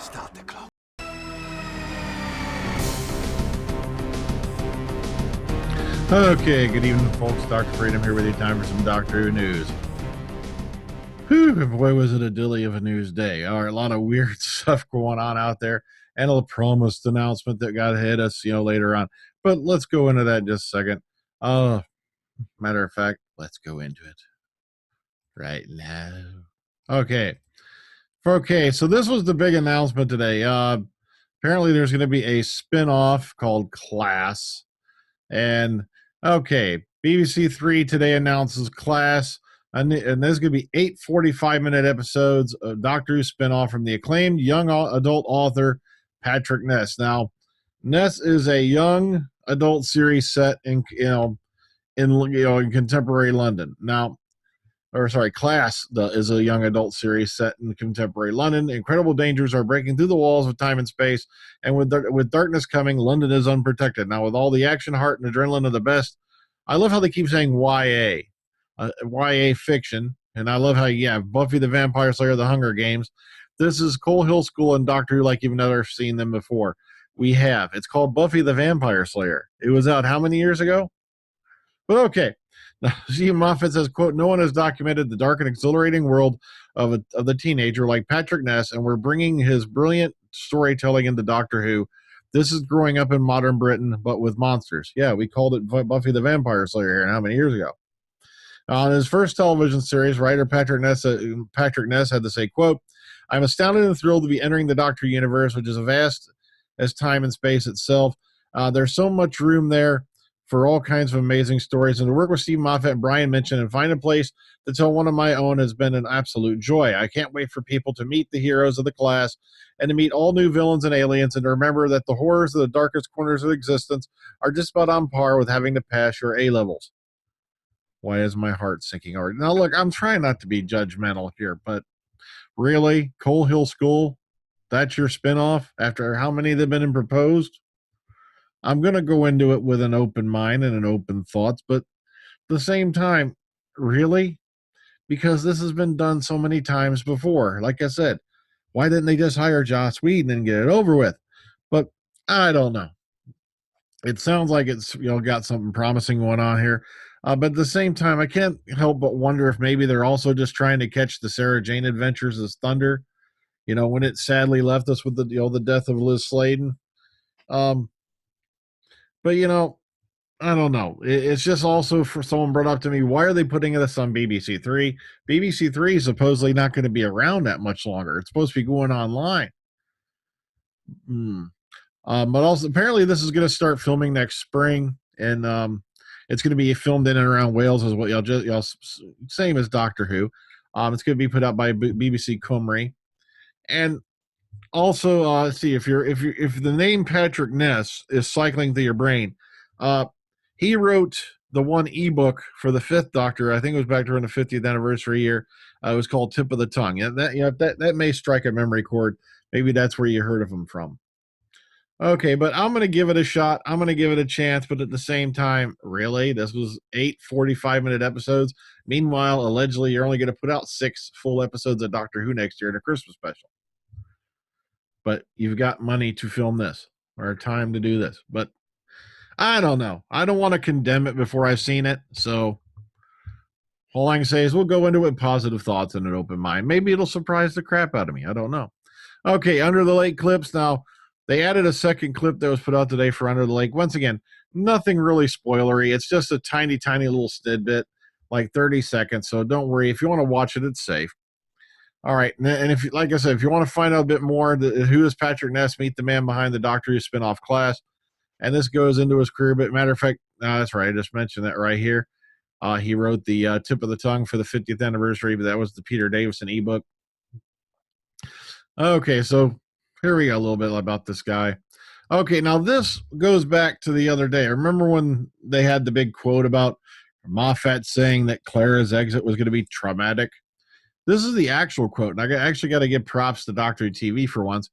Start the clock. Okay, good evening, folks. Dr. Freedom here with you. Time for some Doctor Who news. Whew, boy, was it a dilly of a news day. All right, a lot of weird stuff going on out there, and a promised announcement that got hit us, later on. But let's go into that in just a second. Matter of fact, let's go into it right now. Okay, so this was the big announcement today. Apparently, there's going to be a spin-off called Class. And okay, BBC Three today announces Class, and there's going to be 8 45-minute episodes of Doctor Who spinoff from the acclaimed young adult author Patrick Ness. Now, Ness is a young adult series set in contemporary London. Class is a young adult series set in contemporary London. Incredible dangers are breaking through the walls of time and space, and with darkness coming, London is unprotected. Now, with all the action, heart, and adrenaline of the best, I love how they keep saying YA, YA fiction, and I love how, Buffy the Vampire Slayer, The Hunger Games. This is Coal Hill School and Doctor Who like you've never seen them before. We have. It's called Buffy the Vampire Slayer. It was out how many years ago? But okay. Now, Moffat says, quote, "No one has documented the dark and exhilarating world of the teenager like Patrick Ness, and we're bringing his brilliant storytelling into Doctor Who. This is growing up in modern Britain, but with monsters." Yeah, we called it Buffy the Vampire Slayer here, how many years ago? On his first television series, writer Patrick Ness had to say, quote, "I'm astounded and thrilled to be entering the Doctor universe, which is as vast as time and space itself. There's so much room there for all kinds of amazing stories, and to work with Steve Moffat and Brian Minchin and find a place to tell one of my own has been an absolute joy. I can't wait for people to meet the heroes of the class and to meet all new villains and aliens, and to remember that the horrors of the darkest corners of existence are just about on par with having to pass your A-levels." Why is my heart sinking already? Now, look, I'm trying not to be judgmental here, but really, Coal Hill School, that's your spinoff after how many have been proposed? I'm going to go into it with an open mind and an open thoughts, but at the same time, really? Because this has been done so many times before. Like I said, why didn't they just hire Joss Whedon and get it over with? But I don't know. It sounds like it's got something promising going on here. But at the same time, I can't help but wonder if maybe they're also just trying to catch the Sarah Jane Adventures as Thunder, when it sadly left us with the death of Liz Sladen. But I don't know. It's just also for someone brought up to me, why are they putting this on BBC Three? BBC Three is supposedly not going to be around that much longer. It's supposed to be going online. But also apparently this is going to start filming next spring, and it's going to be filmed in and around Wales as well. Same as Doctor Who. It's going to be put out by BBC Cymru, and also, let's see, if the name Patrick Ness is cycling through your brain, he wrote the one ebook for the Fifth Doctor. I think it was back during the 50th anniversary year. It was called Tip of the Tongue. And that may strike a memory chord. Maybe that's where you heard of him from. Okay, but I'm going to give it a shot. I'm going to give it a chance. But at the same time, really, this was 8 45-minute episodes. Meanwhile, allegedly, you're only going to put out 6 full episodes of Doctor Who next year in a Christmas special. But you've got money to film this or time to do this. But I don't know. I don't want to condemn it before I've seen it. So all I can say is we'll go into it with positive thoughts and an open mind. Maybe it'll surprise the crap out of me. I don't know. Okay, Under the Lake clips. Now, they added a second clip that was put out today for Under the Lake. Once again, nothing really spoilery. It's just a tiny, tiny little tidbit, like 30 seconds. So don't worry. If you want to watch it, it's safe. All right, and if, like I said, if you want to find out a bit more, who is Patrick Ness? Meet the man behind the Doctor Who spinoff Class, and this goes into his career. But matter of fact, that's right. I just mentioned that right here. He wrote the Tip of the Tongue for the 50th anniversary, but that was the Peter Davison ebook. Okay, so here we go a little bit about this guy. Okay, now this goes back to the other day. I remember when they had the big quote about Moffat saying that Clara's exit was going to be traumatic. This is the actual quote, and I actually got to give props to Doctor Who TV for once,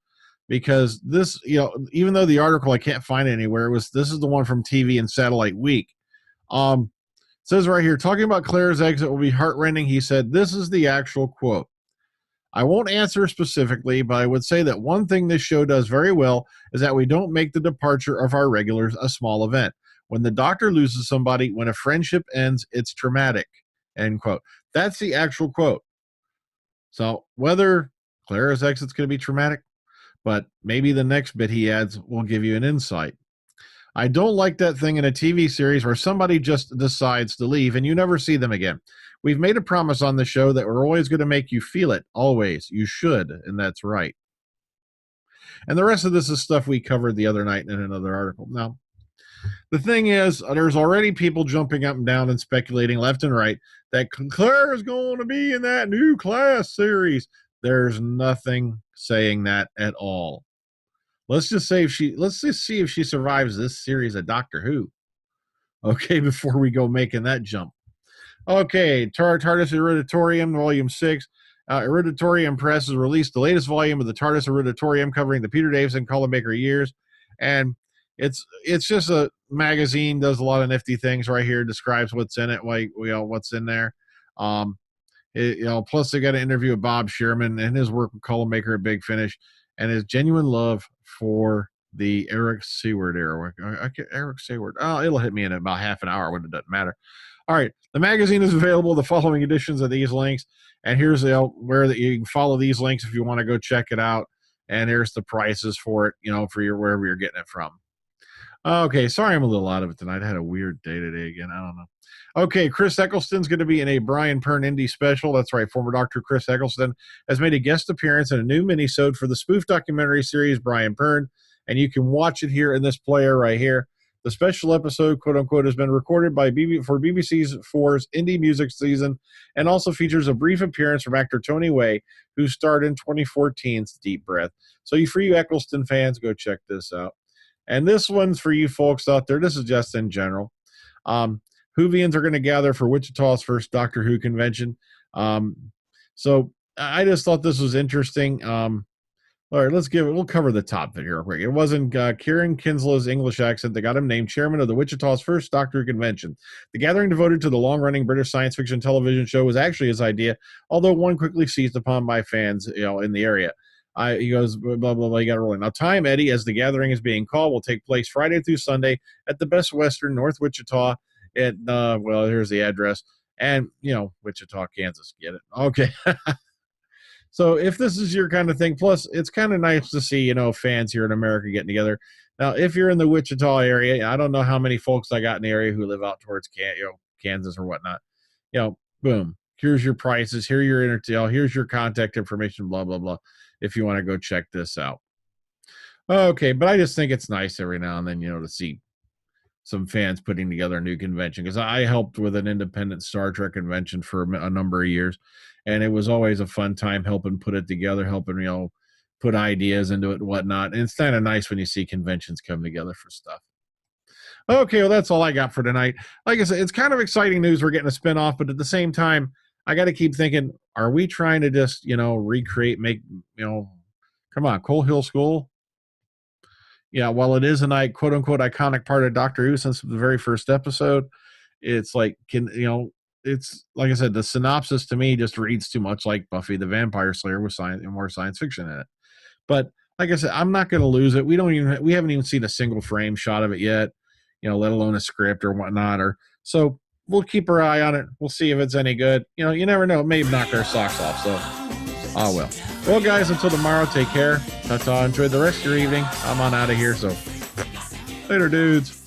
because this, even though the article I can't find it anywhere, this is the one from TV and Satellite Week. It says right here, talking about Clara's exit will be heartrending. He said, this is the actual quote. I won't answer specifically, but I would say that one thing this show does very well is that we don't make the departure of our regulars a small event. When the Doctor loses somebody, when a friendship ends, it's traumatic. End quote. That's the actual quote. So whether Clara's exit's going to be traumatic, but maybe the next bit he adds will give you an insight. I don't like that thing in a TV series where somebody just decides to leave and you never see them again. We've made a promise on the show that we're always going to make you feel it. Always. You should. And that's right. And the rest of this is stuff we covered the other night in another article. Now, the thing is, there's already people jumping up and down and speculating left and right that Clara is going to be in that new Class series. There's nothing saying that at all. Let's just see if she survives this series of Doctor Who. Okay, before we go making that jump. Okay, TARDIS Eruditorum, Volume 6. Eruditorum Press has released the latest volume of the TARDIS Eruditorum covering the Peter Davison Colin Baker years. And it's just a magazine, does a lot of nifty things right here, describes what's in it, like what's in there. Plus they got an interview with Bob Sherman and his work with Colin Baker at Big Finish and his genuine love for the Eric Seward era. Eric Seward. Oh, it'll hit me in about half an hour when it doesn't matter. All right. The magazine is available, the following editions of these links. And here's where that you can follow these links if you want to go check it out. And here's the prices for it, for your wherever you're getting it from. Okay, sorry I'm a little out of it tonight. I had a weird day today again. I don't know. Okay, Chris Eccleston's going to be in a Brian Pern indie special. That's right, former Dr. Chris Eccleston has made a guest appearance in a new mini-sode for the spoof documentary series Brian Pern, and you can watch it here in this player right here. The special episode, quote-unquote, has been recorded for BBC's 4's indie music season and also features a brief appearance from actor Tony Way, who starred in 2014's Deep Breath. So for you Eccleston fans, go check this out. And this one's for you folks out there. This is just in general. Whovians are going to gather for Wichita's first Doctor Who convention. So I just thought this was interesting. All right, we'll cover the top bit here real quick. It wasn't Kieran Kinslow's English accent that got him named chairman of the Wichita's first Doctor Who convention. The gathering devoted to the long-running British science fiction television show was actually his idea, although one quickly seized upon by fans, in the area. He goes, blah, blah, blah, you got to roll in. Now, time, Eddie, as the gathering is being called, will take place Friday through Sunday at the Best Western, North Wichita, at, here's the address, and, Wichita, Kansas, get it? Okay. So if this is your kind of thing, plus it's kind of nice to see, fans here in America getting together. Now, if you're in the Wichita area, I don't know how many folks I got in the area who live out towards Kansas or whatnot. Boom. Here's your prices. Here's your intertail. Here's your contact information, blah, blah, blah, if you want to go check this out. Okay, but I just think it's nice every now and then, to see some fans putting together a new convention, because I helped with an independent Star Trek convention for a number of years, and it was always a fun time helping put it together, helping put ideas into it and whatnot. And it's kind of nice when you see conventions come together for stuff. Okay, well, that's all I got for tonight. Like I said, it's kind of exciting news we're getting a spinoff, but at the same time, I got to keep thinking, are we trying to just recreate, come on, Coal Hill School? Yeah, while it is a quote unquote iconic part of Doctor Who since the very first episode, it's like, it's like I said, the synopsis to me just reads too much like Buffy the Vampire Slayer with more science fiction in it. But like I said, I'm not going to lose it. We haven't even seen a single frame shot of it yet, let alone a script or whatnot. So we'll keep our eye on it. We'll see if it's any good. You never know. It may knock our socks off. So, well, guys, until tomorrow, take care. Ta-ta. Enjoy the rest of your evening. I'm on out of here. So, later, dudes.